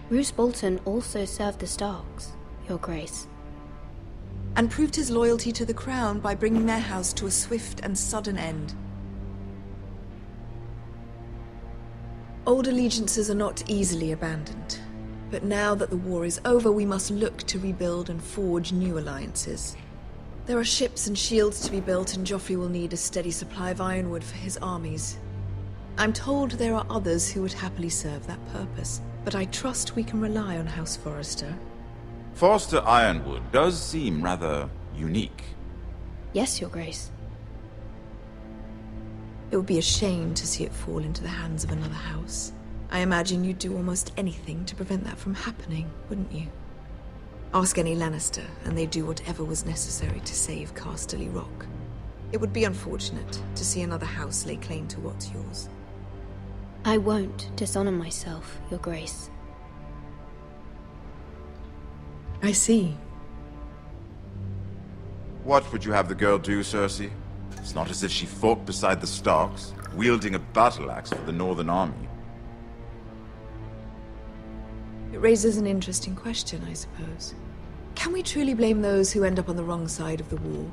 Roose Bolton also served the Starks, Your Grace. And proved his loyalty to the crown by bringing their house to a swift and sudden end. Old allegiances are not easily abandoned, but now that the war is over, we must look to rebuild and forge new alliances. There are ships and shields to be built, and Joffrey will need a steady supply of ironwood for his armies. I'm told there are others who would happily serve that purpose, but I trust we can rely on House Forrester. Forrester Ironwood does seem rather unique. Yes, Your Grace. It would be a shame to see it fall into the hands of another house. I imagine you'd do almost anything to prevent that from happening, wouldn't you? Ask any Lannister, and they'd do whatever was necessary to save Casterly Rock. It would be unfortunate to see another house lay claim to what's yours. I won't dishonor myself, Your Grace. I see. What would you have the girl do, Cersei? It's not as if she fought beside the Starks, wielding a battle axe for the Northern Army. It raises an interesting question, I suppose. Can we truly blame those who end up on the wrong side of the war?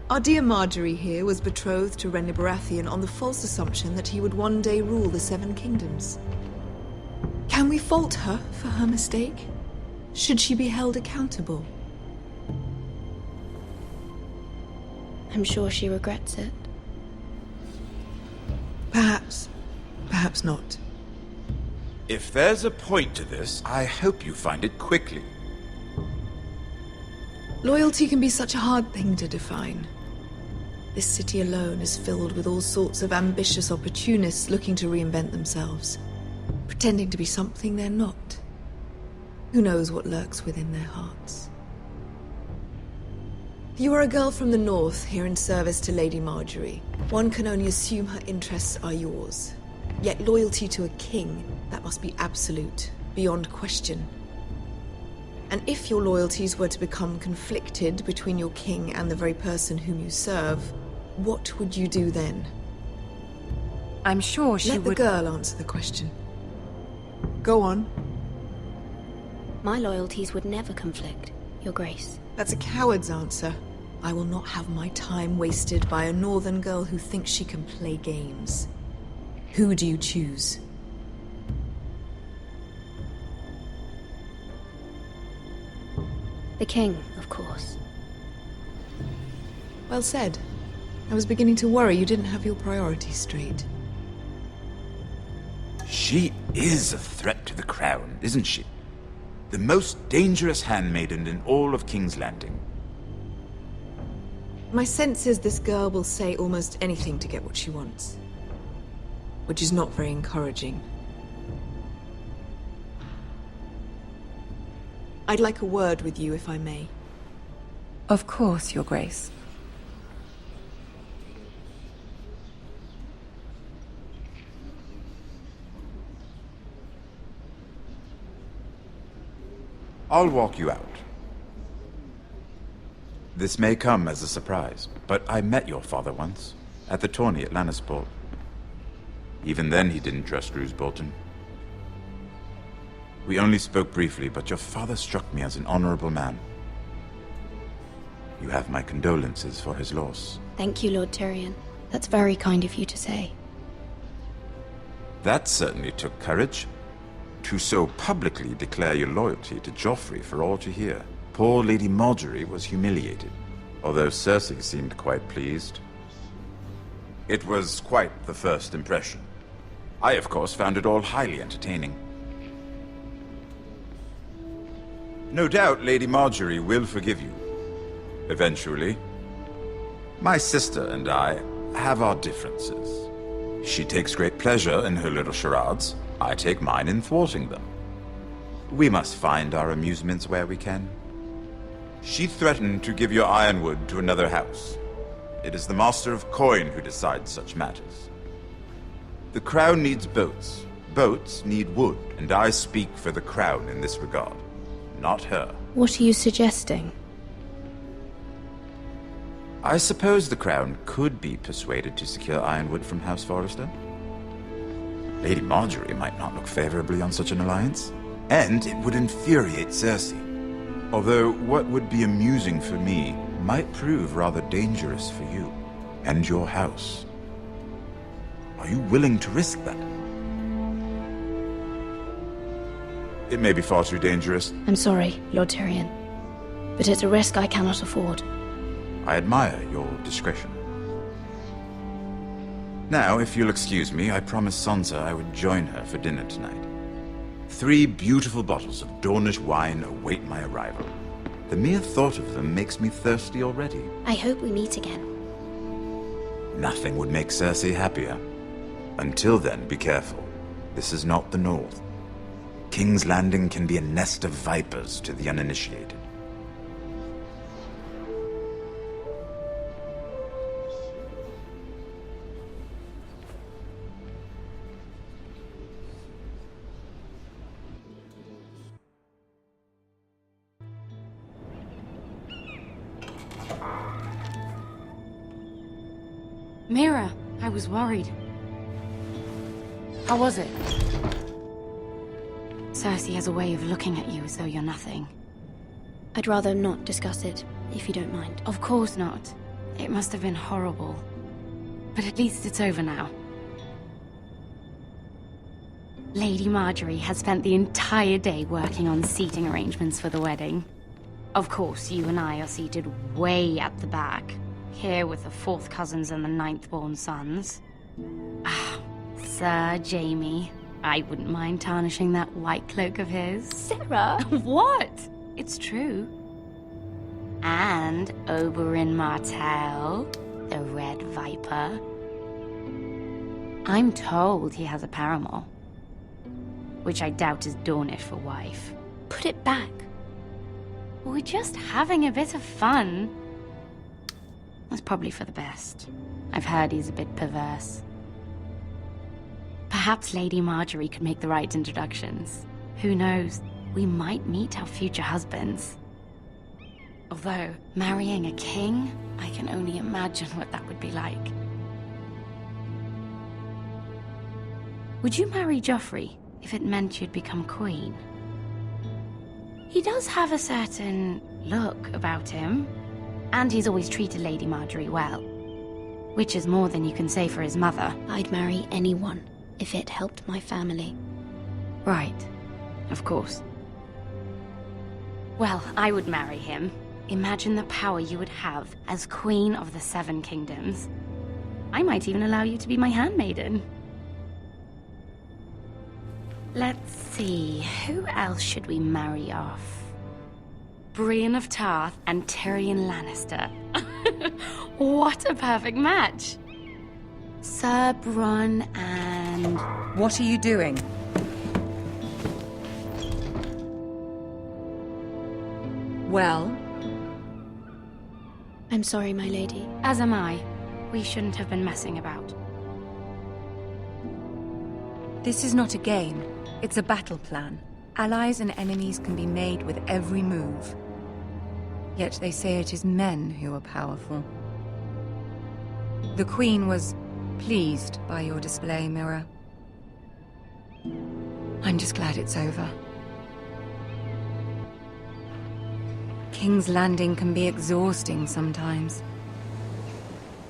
Our dear Marjorie here was betrothed to Renly Baratheon on the false assumption that he would one day rule the Seven Kingdoms. Can we fault her for her mistake? Should she be held accountable? I'm sure she regrets it. Perhaps. Perhaps not. If there's a point to this, I hope you find it quickly. Loyalty can be such a hard thing to define. This city alone is filled with all sorts of ambitious opportunists looking to reinvent themselves, pretending to be something they're not. Who knows what lurks within their hearts? You are a girl from the north, here in service to Lady Marjorie. One can only assume her interests are yours. Yet loyalty to a king, that must be absolute, beyond question. And if your loyalties were to become conflicted between your king and the very person whom you serve, what would you do then? I'm sure she would... Let the girl answer the question. Go on. My loyalties would never conflict, Your Grace. That's a coward's answer. I will not have my time wasted by a northern girl who thinks she can play games. Who do you choose? The king, of course. Well said. I was beginning to worry you didn't have your priorities straight. She is a threat to the crown, isn't she? The most dangerous handmaiden in all of King's Landing. My sense is this girl will say almost anything to get what she wants. Which is not very encouraging. I'd like a word with you, if I may. Of course, Your Grace. I'll walk you out. This may come as a surprise, but I met your father once, at the tourney at Lannisport. Even then he didn't trust Roose Bolton. We only spoke briefly, but your father struck me as an honorable man. You have my condolences for his loss. Thank you, Lord Tyrion. That's very kind of you to say. That certainly took courage. To so publicly declare your loyalty to Joffrey for all to hear. Poor Lady Marjorie was humiliated, although Cersei seemed quite pleased. It was quite the first impression. I, of course, found it all highly entertaining. No doubt Lady Marjorie will forgive you. Eventually. My sister and I have our differences. She takes great pleasure in her little charades. I take mine in thwarting them. We must find our amusements where we can. She threatened to give your ironwood to another house. It is the Master of Coin who decides such matters. The Crown needs boats. Boats need wood, and I speak for the Crown in this regard, not her. What are you suggesting? I suppose the Crown could be persuaded to secure ironwood from House Forrester. Lady Marjorie might not look favorably on such an alliance. And it would infuriate Cersei. Although what would be amusing for me might prove rather dangerous for you and your house. Are you willing to risk that? It may be far too dangerous. I'm sorry, Lord Tyrion, but it's a risk I cannot afford. I admire your discretion. Now, if you'll excuse me, I promised Sansa I would join her for dinner tonight. 3 beautiful bottles of Dornish wine await my arrival. The mere thought of them makes me thirsty already. I hope we meet again. Nothing would make Cersei happier. Until then, be careful. This is not the North. King's Landing can be a nest of vipers to the uninitiated. Mira, I was worried. How was it? Cersei has a way of looking at you as though you're nothing. I'd rather not discuss it, if you don't mind. Of course not. It must have been horrible. But at least it's over now. Lady Marjorie has spent the entire day working on seating arrangements for the wedding. Of course, you and I are seated way at the back. Here with the 4th cousins and the 9th-born sons. Ah, Sir Jaime. I wouldn't mind tarnishing that white cloak of his. Sarah! What? It's true. And Oberyn Martell, the Red Viper. I'm told he has a paramour. Which I doubt is Dornish for wife. Put it back. We're just having a bit of fun. That's probably for the best. I've heard he's a bit perverse. Perhaps Lady Marjorie could make the right introductions. Who knows? We might meet our future husbands. Although, marrying a king, I can only imagine what that would be like. Would you marry Joffrey if it meant you'd become queen? He does have a certain look about him. And he's always treated Lady Marjorie well. Which is more than you can say for his mother. I'd marry anyone, if it helped my family. Right. Of course. Well, I would marry him. Imagine the power you would have as Queen of the 7 Kingdoms. I might even allow you to be my handmaiden. Let's see, who else should we marry off? Brienne of Tarth and Tyrion Lannister. What a perfect match! Sir Bronn and... What are you doing? Well? I'm sorry, my lady. As am I. We shouldn't have been messing about. This is not a game. It's a battle plan. Allies and enemies can be made with every move. Yet they say it is men who are powerful. The Queen was pleased by your display, Mira. I'm just glad it's over. King's Landing can be exhausting sometimes.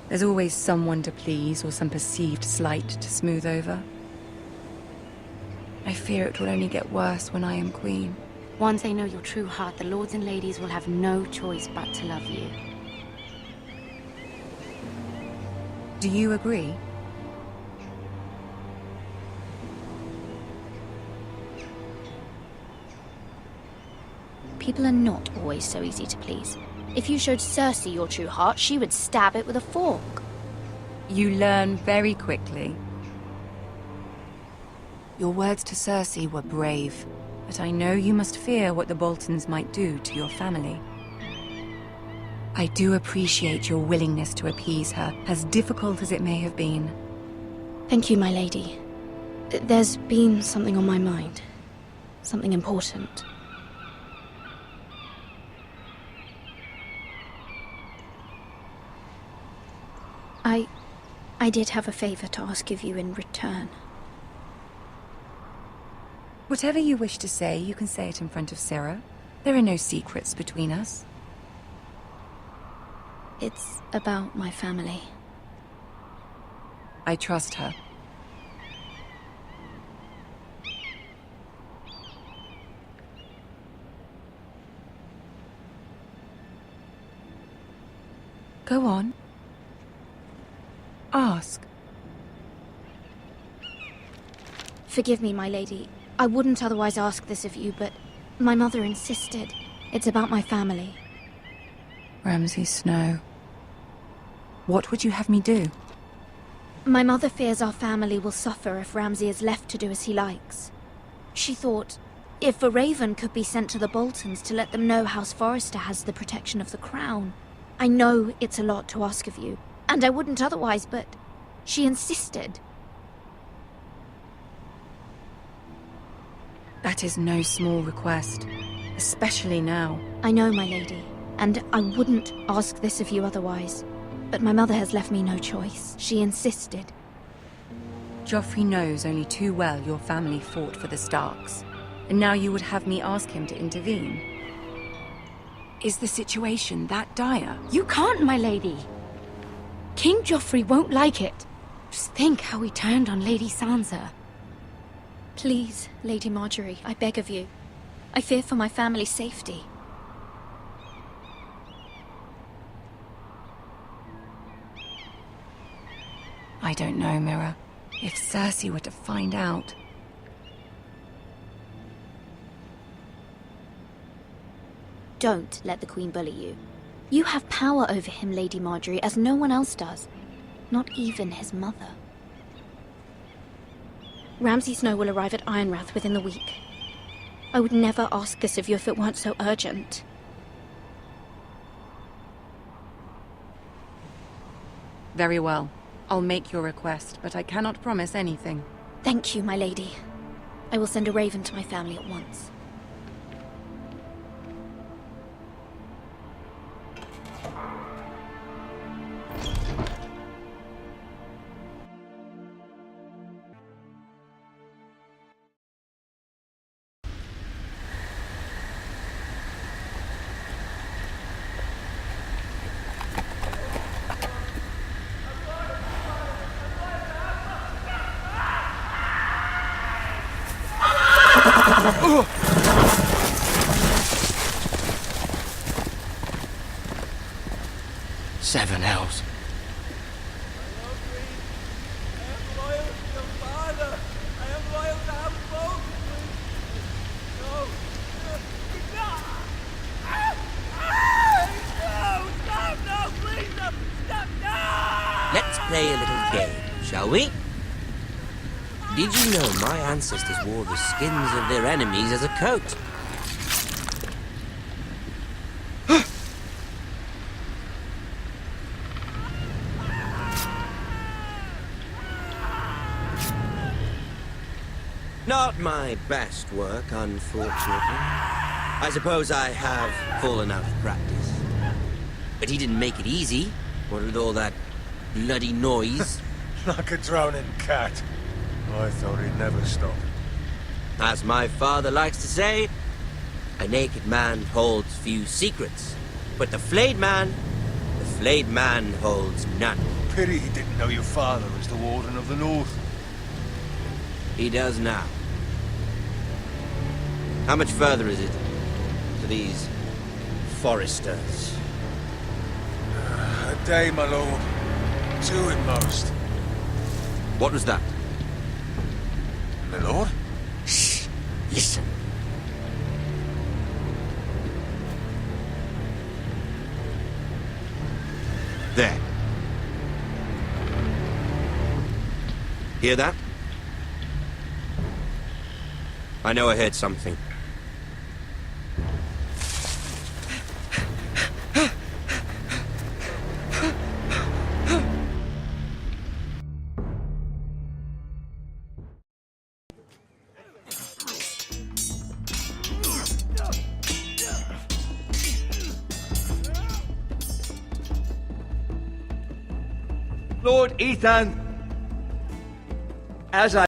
There's always someone to please or some perceived slight to smooth over. I fear it will only get worse when I am queen. Once they know your true heart, the lords and ladies will have no choice but to love you. Do you agree? People are not always so easy to please. If you showed Cersei your true heart, she would stab it with a fork. You learn very quickly. Your words to Cersei were brave, but I know you must fear what the Boltons might do to your family. I do appreciate your willingness to appease her, as difficult as it may have been. Thank you, my lady. There's been something on my mind. Something important. I did have a favor to ask of you in return. Whatever you wish to say, you can say it in front of Sarah. There are no secrets between us. It's about my family. I trust her. Go on. Ask. Forgive me, my lady. I wouldn't otherwise ask this of you, but my mother insisted. It's about my family. Ramsay Snow. What would you have me do? My mother fears our family will suffer if Ramsay is left to do as he likes. She thought, if a raven could be sent to the Boltons to let them know House Forrester has the protection of the crown. I know it's a lot to ask of you, and I wouldn't otherwise, but she insisted. That is no small request, especially now. I know, my lady, and I wouldn't ask this of you otherwise. But my mother has left me no choice. She insisted. Joffrey knows only too well your family fought for the Starks, and now you would have me ask him to intervene. Is the situation that dire? You can't, my lady. King Joffrey won't like it. Just think how he turned on Lady Sansa. Please, Lady Marjorie, I beg of you. I fear for my family's safety. I don't know, Mira. If Cersei were to find out... Don't let the Queen bully you. You have power over him, Lady Marjorie, as no one else does. Not even his mother. Ramsay Snow will arrive at Ironrath within the week. I would never ask this of you if it weren't so urgent. Very well. I'll make your request, but I cannot promise anything. Thank you, my lady. I will send a raven to my family at once. Seven hells. Let's play a little game, shall we? Did you know my ancestors wore the skins of their enemies as a coat? Not my best work, unfortunately. I suppose I have fallen out of practice. But he didn't make it easy, what with all that bloody noise. Like a droning cat. I thought he'd never stop. As my father likes to say, a naked man holds few secrets. But the flayed man holds none. Pity he didn't know your father was the Warden of the North. He does now. How much further is it to these Forresters? A day, my lord. 2 at most. What was that? My lord? Shh! Listen. There. Hear that? I know I heard something. Lord Ethan, as I